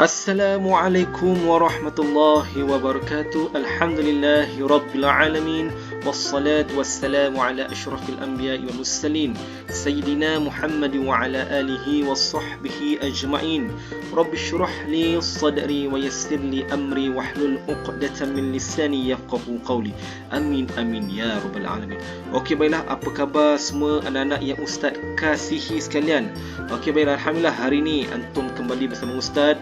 Assalamualaikum warahmatullahi wabarakatuh. Alhamdulillahi rabbil alamin. Wassalatu wassalamu ala asyrafil anbiya'i wal mursalin Sayyidina Muhammad wa ala alihi wa sahbihi ajma'in. Rabbi syrah li sadri wa yassir li amri wahlul uqdatan min lisani yafqahu qawli. Amin amin ya rabbal alamin. Okey, baiklah, apa khabar semua anak-anak yang Ustaz kasihi sekalian? Okey, baiklah, alhamdulillah hari ini antum kembali bersama Ustaz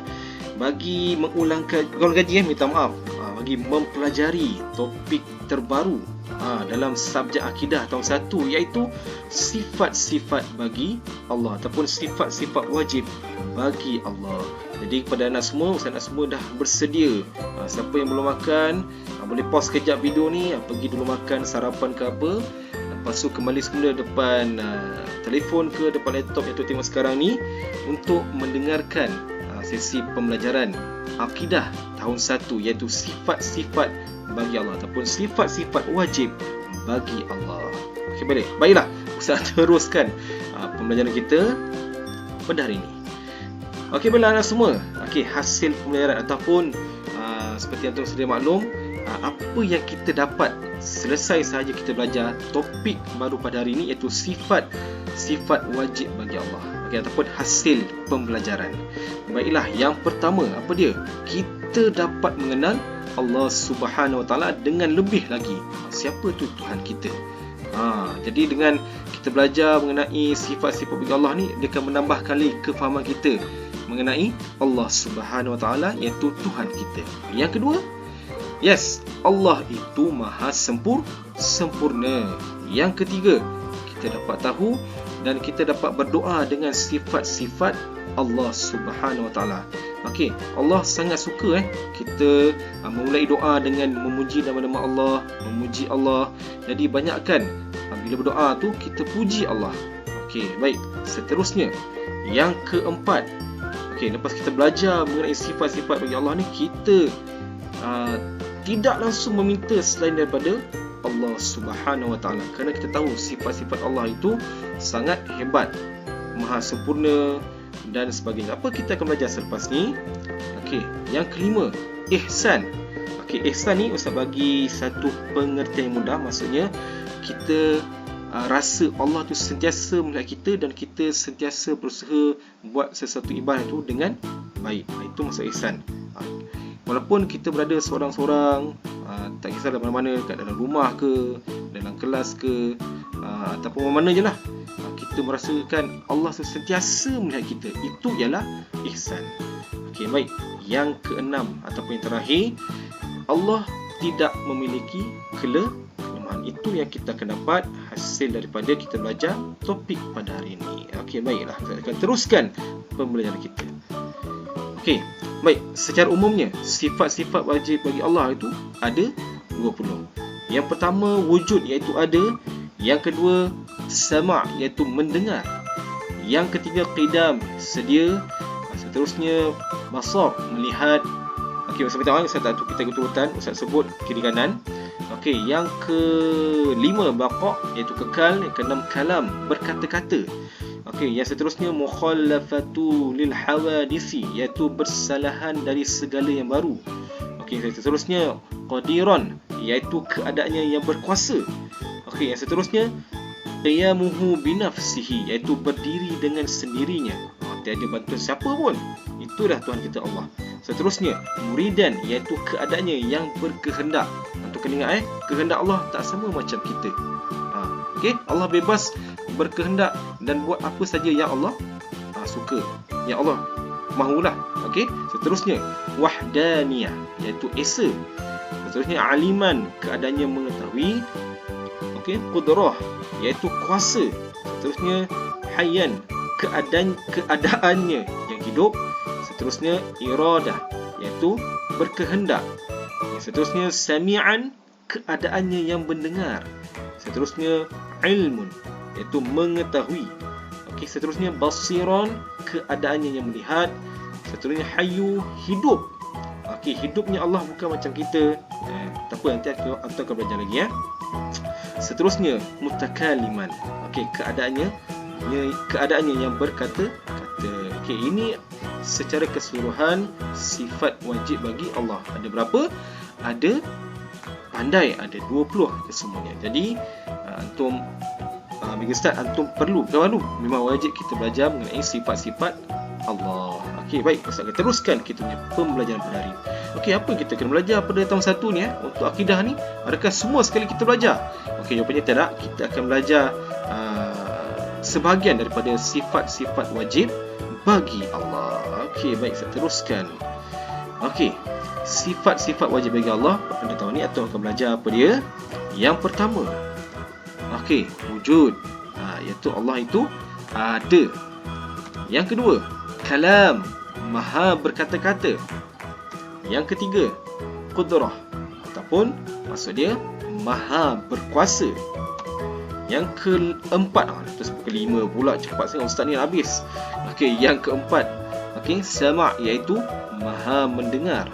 bagi mengulang kaji, minta maaf, bagi mempelajari topik terbaru dalam subjek akidah tahun 1, iaitu sifat-sifat bagi Allah ataupun sifat-sifat wajib bagi Allah. Jadi kepada anak semua, Ustaz nak semua dah bersedia. Siapa yang belum makan, boleh pause kejap video ni, pergi dulu makan sarapan ke apa. Lepas tu kembali semula depan telefon ke depan laptop yang tu tengok sekarang ni untuk mendengarkan sesi pembelajaran akidah tahun 1, iaitu sifat-sifat bagi Allah ataupun sifat-sifat wajib bagi Allah. Okey, baiklah, Ustaz teruskan pembelajaran kita pada hari ini. Okey, baiklah anak semua. Okey, hasil pembelajaran ataupun seperti yang tuan sudah maklum, apa yang kita dapat selesai sahaja kita belajar topik baru pada hari ini, iaitu sifat-sifat wajib bagi Allah. Okay, ataupun hasil pembelajaran. Baiklah, yang pertama apa dia? Kita dapat mengenal Allah Subhanahu Wa Taala dengan lebih lagi. Siapa tu Tuhan kita? Jadi dengan kita belajar mengenai sifat-sifat bagi Allah ni, dia akan menambahkan lagi kefahaman kita mengenai Allah Subhanahu Wa Taala, iaitu Tuhan kita. Yang kedua, yes, Allah itu maha sempurna. Yang ketiga, kita dapat tahu dan kita dapat berdoa dengan sifat-sifat Allah Subhanahu Wa Taala. Okey, Allah sangat suka kita memulai doa dengan memuji nama-nama Allah, memuji Allah. Jadi banyakkan bila berdoa tu kita puji Allah. Okey, baik. Seterusnya, yang keempat. Okey, lepas kita belajar mengenai sifat-sifat bagi Allah ni, kita tidak langsung meminta selain daripada Allah Subhanahu Wa Taala, kerana kita tahu sifat-sifat Allah itu sangat hebat, maha sempurna dan sebagainya. Apa kita akan belajar selepas ni? Okey, yang kelima, ihsan. Okey, ihsan ni Ustaz bagi satu pengertian yang mudah. Maksudnya kita rasa Allah tu sentiasa melihat kita dan kita sentiasa berusaha buat sesuatu ibadah itu dengan baik. Itu maksud ihsan. Walaupun kita berada seorang-seorang, tak kisah dalam mana-mana, kat dalam rumah ke, dalam kelas ke, ataupun mana je lah, kita merasakan Allah sentiasa melihat kita. Itu ialah ihsan. Okey, baik. Yang keenam ataupun yang terakhir, Allah tidak memiliki kelemahan. Itu yang kita akan dapat hasil daripada kita belajar topik pada hari ini. Okey, baiklah, kita akan teruskan pembelajaran kita. Okey, baik. Secara umumnya, sifat-sifat wajib bagi Allah itu ada 20. Yang pertama, wujud, iaitu ada. Yang kedua, sama', iaitu mendengar. Yang ketiga, qidam, sedia. Seterusnya, basar, melihat. Okey, Ustaz beritahu, saya tak kita urutan, Ustaz sebut kiri kanan. Okey, yang kelima, baqa', iaitu kekal. Yang keenam, kalam, berkata-kata. Okey, yang seterusnya, mukhallafatu lil hawadisi, iaitu bersalahan dari segala yang baru. Okey, yang seterusnya, qadiran, iaitu keadaannya yang berkuasa. Okey, yang seterusnya, qiyamuhu binafsihi, iaitu berdiri dengan sendirinya. Tiada bantuan siapa pun. Itulah Tuhan kita Allah. Seterusnya, muridan, iaitu keadaannya yang berkehendak. Untuk kena ingat, kehendak Allah tak sama macam kita. Okey, Allah bebas berkehendak dan buat apa saja yang Allah suka, yang Allah mahulah. Okey, seterusnya, wahdaniyah, iaitu esa. Seterusnya, aliman, keadaannya mengetahui. Okey, qudrah, iaitu kuasa. Seterusnya, hayyan, keadaannya yang hidup. Seterusnya, iradah, iaitu berkehendak. Seterusnya, sami'an, keadaannya yang mendengar. Seterusnya, ilmun, iaitu mengetahui. Okey, seterusnya, basiran, keadaannya yang melihat. Seterusnya, hayyu, hidup. Okey, hidupnya Allah bukan macam kita. Tak apa, nanti aku akan belajar lagi ya. Seterusnya, mutakaliman. Okey, keadaannya yang berkata-kata. Okey, ini secara keseluruhan sifat wajib bagi Allah. Ada berapa? Ada pandai, ada 20 kesemuanya. Jadi antum bagi Ustaz, antum perlu memang wajib kita belajar mengenai sifat-sifat Allah. Okey, baik, Ustaz akan teruskan kita punya pembelajaran pada hari ini. Okey, apa yang kita kena belajar pada tahun 1 ni untuk akidah ni? Adakah semua sekali kita belajar? Okey, jawapannya tidak. Kita akan belajar sebahagian daripada sifat-sifat wajib bagi Allah. Okey, baik, saya teruskan. Okey, sifat-sifat wajib bagi Allah pada tahun ni atau akan belajar apa dia? Yang pertama, okey, wujud. Iaitu Allah itu ada. Yang kedua, kalam, maha berkata-kata. Yang ketiga, qudrah, ataupun maksud dia maha berkuasa. Yang keempat, terus kelima pula, cepat sangat Ustaz ni habis. Okey, yang keempat, okey, sama', iaitu maha mendengar.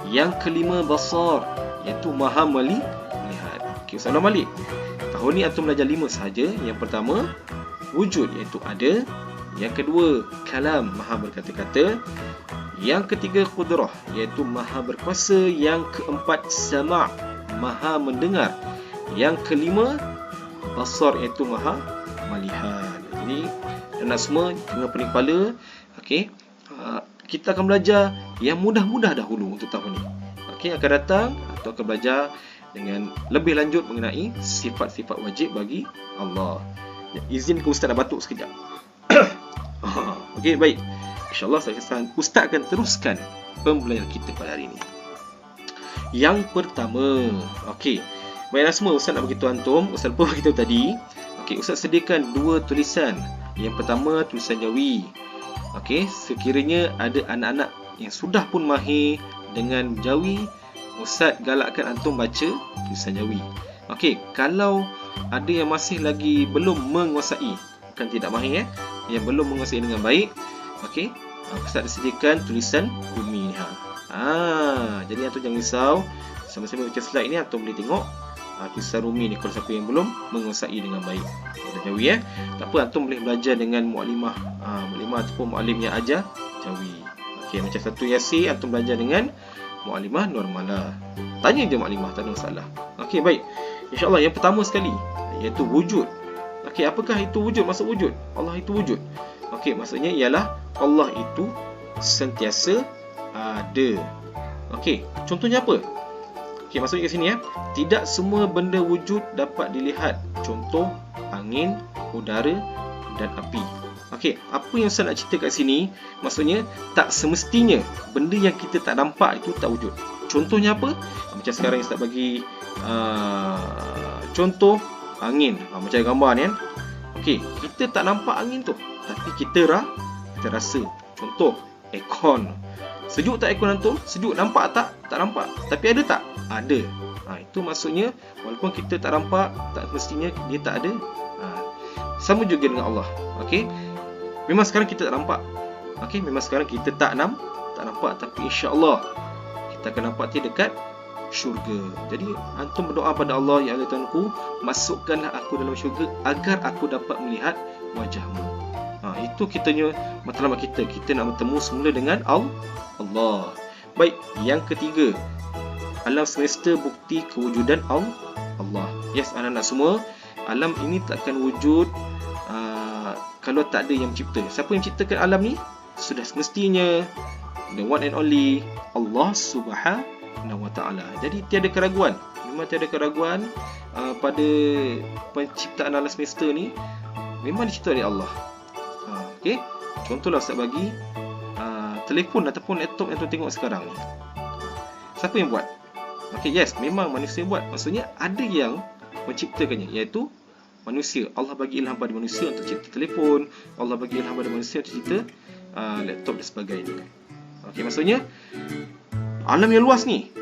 Yang kelima, basar, iaitu maha melihat. Okey, Ustaz ulang balik. Tahun ni antum belajar 5 sahaja. Yang pertama, wujud, iaitu ada. Yang kedua, kalam, maha berkata-kata. Yang ketiga, qudrah, iaitu maha berkuasa. Yang keempat, sama', maha mendengar. Yang kelima, basar, iaitu maha melihat. Jadi anak semua jangan pening kepala. Okey, kita akan belajar yang mudah-mudah dahulu untuk tahun ni. Okey, akan datang atau akan belajar dengan lebih lanjut mengenai sifat-sifat wajib bagi Allah. Izin ke Ustaz nak batuk sekejap. Okey, baik. InsyaAllah Ustaz akan teruskan pembelajaran kita pada hari ini. Yang pertama, okey, baiklah semua, Ustaz nak beritahu antum, Ustaz pun beritahu tadi. Okey, Ustaz sediakan 2 tulisan. Yang pertama, tulisan Jawi. Okey, sekiranya ada anak-anak yang sudah pun mahir dengan Jawi, Ustaz galakkan antum baca tulisan Jawi. Okey, kalau ada yang masih lagi belum menguasai, bukan tidak mahir yang belum menguasai dengan baik, okey, Ustaz sediakan tulisan Rumi ni. Jadi antum jangan risau, sama-sama baca slide ni antum boleh tengok tulisan Rumi ni kalau siapa yang belum menguasai dengan baik. Jawi tak apa, antum boleh belajar dengan muklimah ataupun muklim yang ajar Jawi. Okey, macam satu Yasin antum belajar dengan muklimah Nurmala. Tanya je muklimah, tak ada masalah. Okey, baik. InsyaAllah yang pertama sekali iaitu wujud. Okey, apakah itu wujud? Maksud wujud, Allah itu wujud. Okey, maksudnya ialah Allah itu sentiasa ada. Okey, contohnya apa? Okey, maksudnya kat sini tidak semua benda wujud dapat dilihat. Contoh angin, udara dan api. Okey, apa yang saya nak cerita kat sini? Maksudnya tak semestinya benda yang kita tak nampak itu tak wujud. Contohnya apa? Macam sekarang Ustaz bagi contoh angin. Macam gambar ni kan. Okey, kita tak nampak angin tu, tapi kita rasa. Contoh aircon. Sejuk tak aircon antum? Sejuk, nampak tak? Tak nampak. Tapi ada tak? Ada. Itu maksudnya walaupun kita tak nampak, tak mestinya dia tak ada. Sama juga dengan Allah. Okey. Memang sekarang kita tak nampak. Okey, memang sekarang kita tak nampak, tapi insya-Allah kita akan nampak dia dekat syurga. Jadi antum berdoa pada Allah, ya Allah Tuhanku, masukkanlah aku dalam syurga agar aku dapat melihat wajahmu. Itu kitanya matlamat kita. Kita nak bertemu semula dengan Allah. Baik, yang ketiga, alam semesta bukti kewujudan Allah. Yes, anak-anak semua, alam ini takkan wujud kalau tak ada yang mencipta. Siapa yang menciptakan alam ni? Sudah semestinya the one and only Allah Subhanahu wa ta'ala. Jadi tiada keraguan, memang tiada keraguan pada penciptaan alam semesta ni memang dicipta oleh Allah. Okey, contohlah Ustaz bagi telefon ataupun laptop yang tuan tengok sekarang ni. Siapa yang buat? Okey, yes, memang manusia buat. Maksudnya ada yang menciptakannya, iaitu manusia. Allah bagi ilham pada manusia untuk cipta telefon, Allah bagi ilham pada manusia untuk cipta laptop dan sebagainya. Okey, maksudnya alam yang luas ni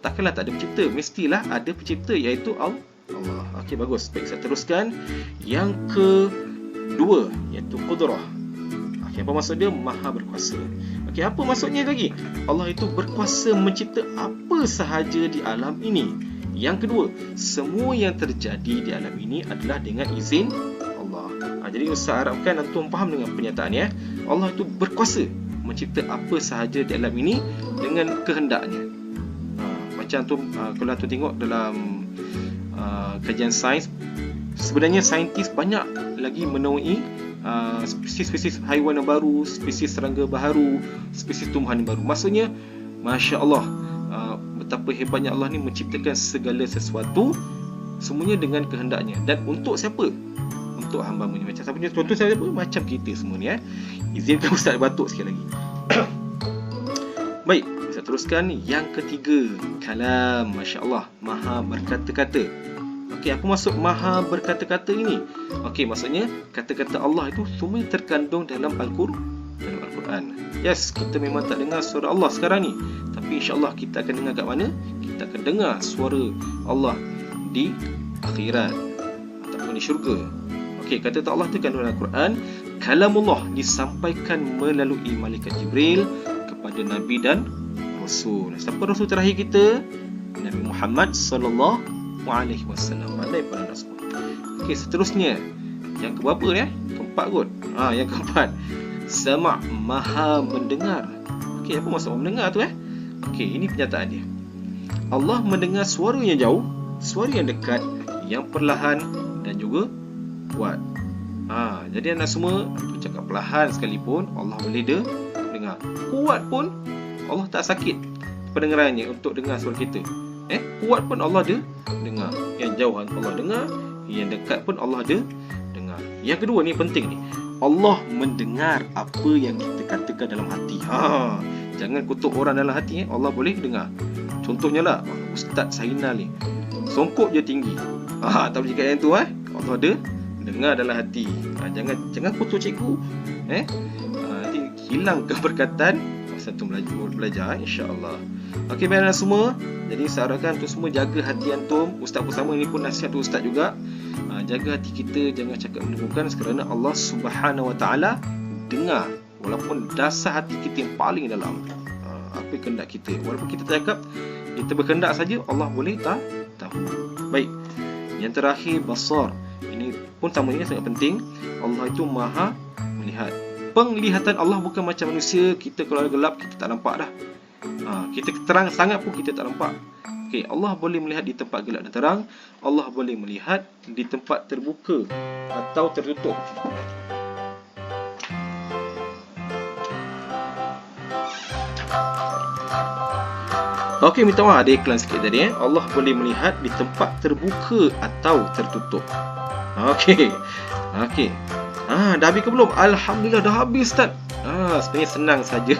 takkanlah tak ada pencipta, mestilah ada pencipta, iaitu Allah. Okey, bagus. Baik, saya teruskan. Yang kedua iaitu qudrah. Okey, apa maksud dia? Maha berkuasa. Okey, apa maksudnya lagi? Allah itu berkuasa mencipta apa sahaja di alam ini. Yang kedua, semua yang terjadi di alam ini adalah dengan izin Allah. Jadi Ustaz harapkan antum faham dengan pernyataan Allah itu berkuasa mencipta apa sahaja di alam ini dengan kehendaknya. Macam tu kalau tu tengok dalam kajian sains, sebenarnya saintis banyak lagi menemui spesies-spesies haiwan yang baru, spesies serangga baru, spesies tumbuhan yang baru. Maksudnya, Masya Allah, betapa hebatnya Allah ni menciptakan segala sesuatu, semuanya dengan kehendaknya. Dan untuk siapa? Untuk hamba-Nya. Macam contoh siapa? Macam kita semua ni. Izinkan Ustaz batuk sikit lagi. Baik, saya teruskan. Yang ketiga, kalam. Masya Allah, maha berkata-kata. Okey, apa maksud maha berkata-kata ini? Okey, maksudnya kata-kata Allah itu semua terkandung dalam Al-Quran. Yes, kita memang tak dengar suara Allah sekarang ni, tapi insya-Allah kita akan dengar kat mana? Kita akan dengar suara Allah di akhirat ataupun di syurga. Okey, kata Allah tu kandung dalam Al-Quran. Kalamullah disampaikan melalui malaikat Jibril kepada Nabi dan Rasul. Siapa Rasul terakhir kita? Nabi Muhammad sallallahu alaihi wasallam. Pandai pada Rasul. Okey, seterusnya yang keberapa ya? Keempat kot. Yang keempat. Sama' maha mendengar. Okey, apa maksud mendengar tu Okey, ini pernyataan dia. Allah mendengar suara yang jauh, suara yang dekat, yang perlahan dan juga kuat. Jadi anak semua, tu cakap perlahan sekalipun Allah boleh dengar. Kuat pun Allah tak sakit pendengarannya untuk dengar suara kita. Kuat pun Allah dengar. Yang jauh Allah dengar, yang dekat pun Allah dengar. Yang kedua ni penting ni. Allah mendengar apa yang kita katakan dalam hati. Jangan kutuk orang dalam hati. Allah boleh dengar. Contohnya lah, Ustaz Sainal ni songkok je tinggi. Tak boleh cakap yang tu. Allah ada dengar dalam hati. Jangan kutuk cikgu. Nanti hilang keberkatan masa tu belajar insya-Allah. Okey, baiklah semua. Jadi saya harapkan tu semua jaga hati antum. Ustaz pun sama, ini pun nasihat tu Ustaz juga. Jaga hati kita, jangan cakap mendukakan, kerana Allah Subhanahu Wa Taala dengar walaupun dasar hati kita yang paling dalam. Apa kehendak kita, walaupun kita cakap kita berkehendak saja, Allah boleh tahu. Baik. Yang terakhir, basar. Ini pun sama, ini sangat penting. Allah itu maha melihat. Penglihatan Allah bukan macam manusia. Kita kalau gelap kita tak nampak dah. Kita terang sangat pun kita tak nampak. Okey, Allah boleh melihat di tempat gelap dan terang. Allah boleh melihat di tempat terbuka atau tertutup. Okey, minta maaf ada iklan sikit tadi. Allah boleh melihat di tempat terbuka atau tertutup. Okey. Dah habis ke belum? Alhamdulillah dah habis, Ustaz. Sebenarnya senang saja.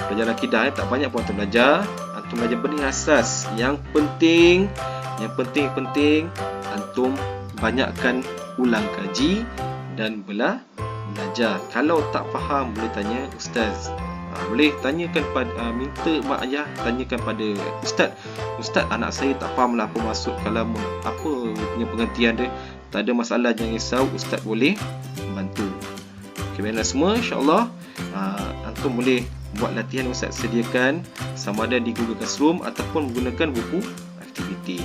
Pelajaran akidah tak banyak pun antum belajar. Antum belajar benih asas. Yang penting antum banyakkan ulang kaji dan belajar. Kalau tak faham boleh tanya ustaz. Boleh tanyakan pada minta mak ayah tanyakan pada Ustaz, anak saya tak faham lah apa maksud kalamun, apa punya pengertian dia. Tak ada masalah, jangan risau, ustaz boleh bantu. Okey, baiklah semua, insya-Allah antum boleh buat latihan ustaz sediakan sama ada di Google Classroom ataupun menggunakan buku aktiviti.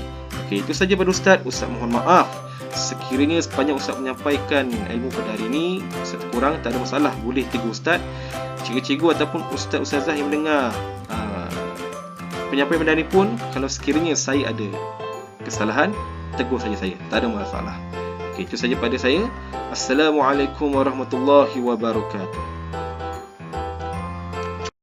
Okey, itu saja pada ustaz. Ustaz mohon maaf sekiranya sepanjang ustaz menyampaikan ilmu pada hari ini ustaz kurang, tak ada masalah, boleh tegur ustaz, cikgu-cikgu ataupun ustaz-ustazah yang mendengar penyampaian pada hari pun. Kalau sekiranya saya ada kesalahan, tegur saja saya, tak ada masalah. Okey, itu saja pada saya. Assalamualaikum warahmatullahi wabarakatuh.